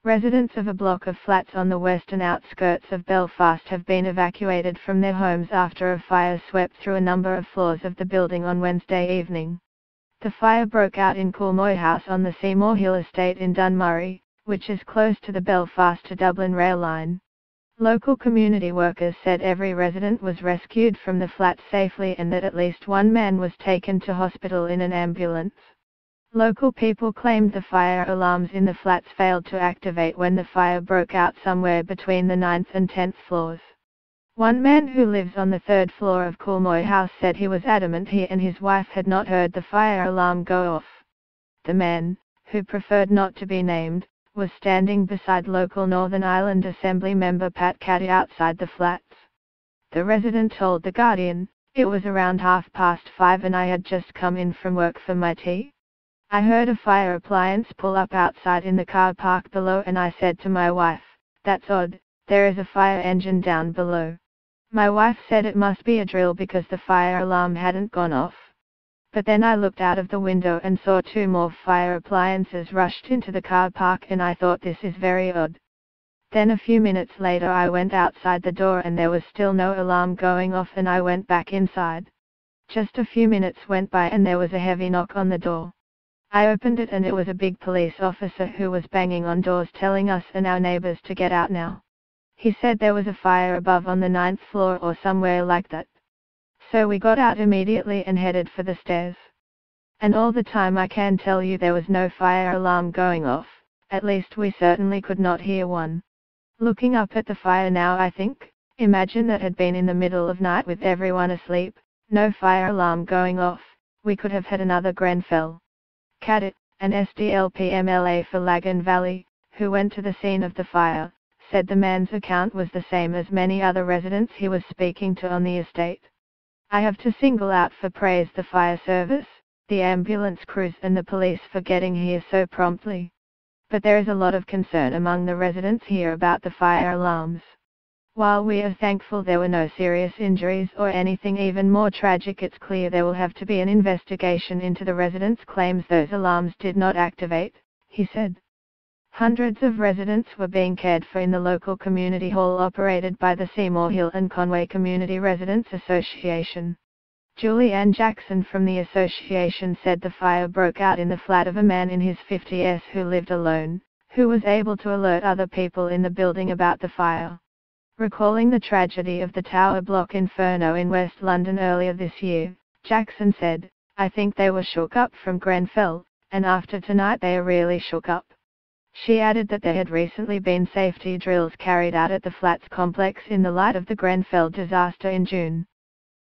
Residents of a block of flats on the western outskirts of Belfast have been evacuated from their homes after a fire swept through a number of floors of the building on Wednesday evening. The fire broke out in Coolmoy House on the Seymour Hill estate in Dunmurry, which is close to the Belfast to Dublin rail line. Local community workers said every resident was rescued from the flat safely and that at least one man was taken to hospital in an ambulance. Local people claimed the fire alarms in the flats failed to activate when the fire broke out somewhere between the 9th and 10th floors. One man who lives on the 3rd floor of Coolmoy House said he was adamant he and his wife had not heard the fire alarm go off. The man, who preferred not to be named, was standing beside local Northern Ireland Assembly member Pat Caddy outside the flats. The resident told The Guardian, "It was around 5:30 and I had just come in from work for my tea. I heard a fire appliance pull up outside in the car park below and I said to my wife, 'That's odd, there is a fire engine down below.' My wife said it must be a drill because the fire alarm hadn't gone off. But then I looked out of the window and saw two more fire appliances rushed into the car park and I thought this is very odd. Then a few minutes later I went outside the door and there was still no alarm going off and I went back inside. Just a few minutes went by and there was a heavy knock on the door. I opened it and it was a big police officer who was banging on doors telling us and our neighbors to get out now. He said there was a fire above on the 9th floor or somewhere like that. So we got out immediately and headed for the stairs. And all the time I can tell you there was no fire alarm going off, at least we certainly could not hear one. Looking up at the fire now I think, imagine that had been in the middle of night with everyone asleep, no fire alarm going off, we could have had another Grenfell." Cadditt, an SDLP MLA for Lagan Valley, who went to the scene of the fire, said the man's account was the same as many other residents he was speaking to on the estate. "I have to single out for praise the fire service, the ambulance crews and the police for getting here so promptly. But there is a lot of concern among the residents here about the fire alarms. While we are thankful there were no serious injuries or anything even more tragic, it's clear there will have to be an investigation into the residents' claims those alarms did not activate," he said. Hundreds of residents were being cared for in the local community hall operated by the Seymour Hill and Conway Community Residents Association. Julie Ann Jackson from the association said the fire broke out in the flat of a man in his 50s who lived alone, who was able to alert other people in the building about the fire. Recalling the tragedy of the Tower Block Inferno in West London earlier this year, Jackson said, "I think they were shook up from Grenfell, and after tonight they are really shook up." She added that there had recently been safety drills carried out at the flats complex in the light of the Grenfell disaster in June.